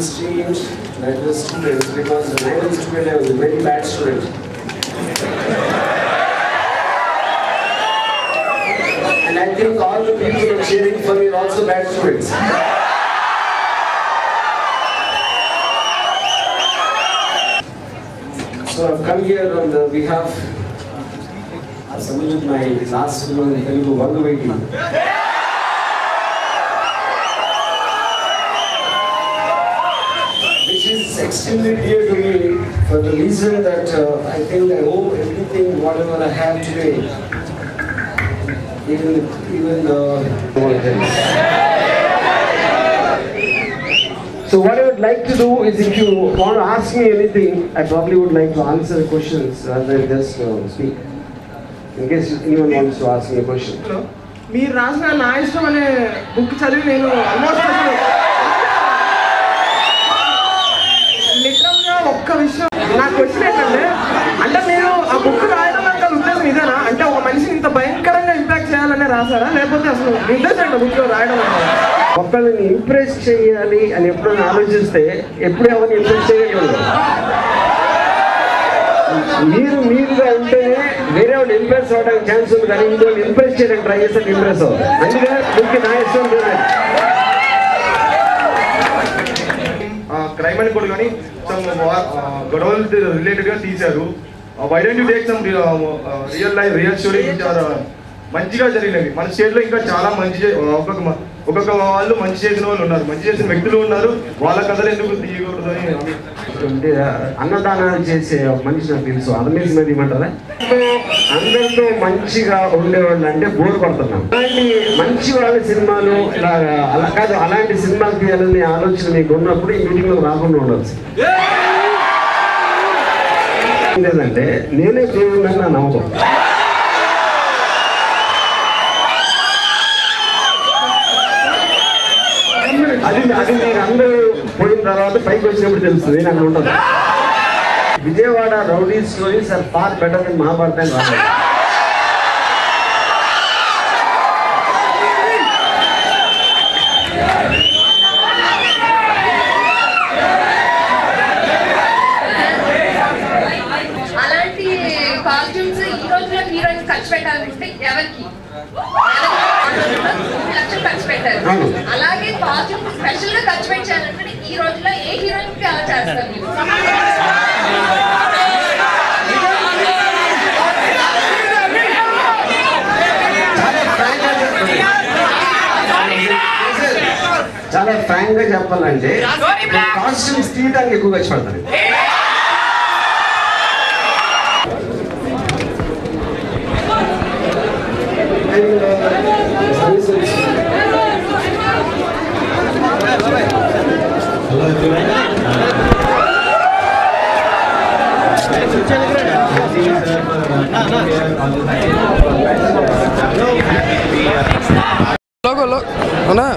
little strange that the students, because when I was a student, I was a very bad student. And I think all the people who are cheering for me are also bad students. So I've come here on the behalf of some of my last film in Telugu, Vangavedi. Which is extremely dear to me for the reason that I think I owe everything, whatever I have today, even the So what I would like to do is, if you want to ask me anything, I probably would like to answer the questions rather than just speak. In case anyone wants to ask me a question. మీరు రాసిన నా ఇష్టం అనే book చదివి నేను almost లిటరల్గా ఒక్క విషయం నా క్వశ్చన్ ఏంటంటే, అంటే మీరు ఆ బుక్ రాయడం అంటే ఉద్దేశం ఇదేనా? అంటే ఒక మనిషిని ఇంత భయంకరంగా ఇంపాక్ట్ చేయాలనే రాసారా, లేకపోతే అసలు ఉద్దేశం ఏంటో బుక్లో రాయడం అంటే? ఒకళ్ళని ఇంప్రెస్ చేయాలి అని ఎప్పుడైనా ఆలోచిస్తే ఎప్పుడు ఎవరిని ఇంప్రెస్ చేయగలరు? మీరుగా ఉంటేనే వేరే వాళ్ళు ఇంప్రెస్ అవ్వడానికి ఛాన్స్ ఉంది, కానీ ఇంకో ఇంప్రెస్ చేయడానికి ట్రై చేస్తే ఇంప్రెస్ అవ్వదు. అందుకే బుక్ నా ఇష్టం క్రైమ్ అని కూడా కానీ సమ్ గొడవలు రిలేటెడ్గా తీశారు. Why don't you take some real story మంచిగా జరిగినవి. మన స్టేట్లో ఇంకా చాలా మంచి ఒక్కొక్క వాళ్ళు మంచి చేసిన వాళ్ళు ఉన్నారు, మంచి చేసిన వ్యక్తులు ఉన్నారు. వాళ్ళ కథలు ఎందుకు తీయకూడదు అని. అన్నదానాలు చేసే మనిషి నాకు తెలుసు, అదమేసి మీద ఇవ్వమంటారా? అందరితో మంచిగా ఉండేవాళ్ళు అంటే బోర్ కొడుతున్నాం. అలాంటి మంచి వాళ్ళ సినిమాలు ఇలాగా అలా కాదు, అలాంటి సినిమాలు తీయాలనే ఆలోచన మీకు ఉన్నప్పుడు ఈ మీటింగ్లో రాకుండా ఉండవచ్చు. లేదంటే నేనే దేవుడిని నా నమ్మకం. అది మీరు అందరూ పోయిన తర్వాత పైకి వచ్చినప్పుడు తెలుస్తుంది, నేను ఉంటుంది. Vijayawada rowdy stories are far better than Mahabharata అని రాలేదు. అలాంటి కాస్ట్యూమ్స్ ఈ రోజులో హీరోయిన్ ఖర్చు పెట్టాలనుకుంటే ఎవరికి లక్షలు ఖర్చు పెట్టారు. అలాగే కాస్ట్యూమ్ స్పెషల్ గా ఖర్చు పెట్టాలనుకుంటే ఈ రోజులో ఏ హీరోయిన్ కి అలా చేస్తారు? చాలా ఫ్రాంక్ గా చెప్పాలంటే కాస్ట్యూమ్స్ తీయడానికి ఎక్కువ ఖర్చు పడతారు. అవునా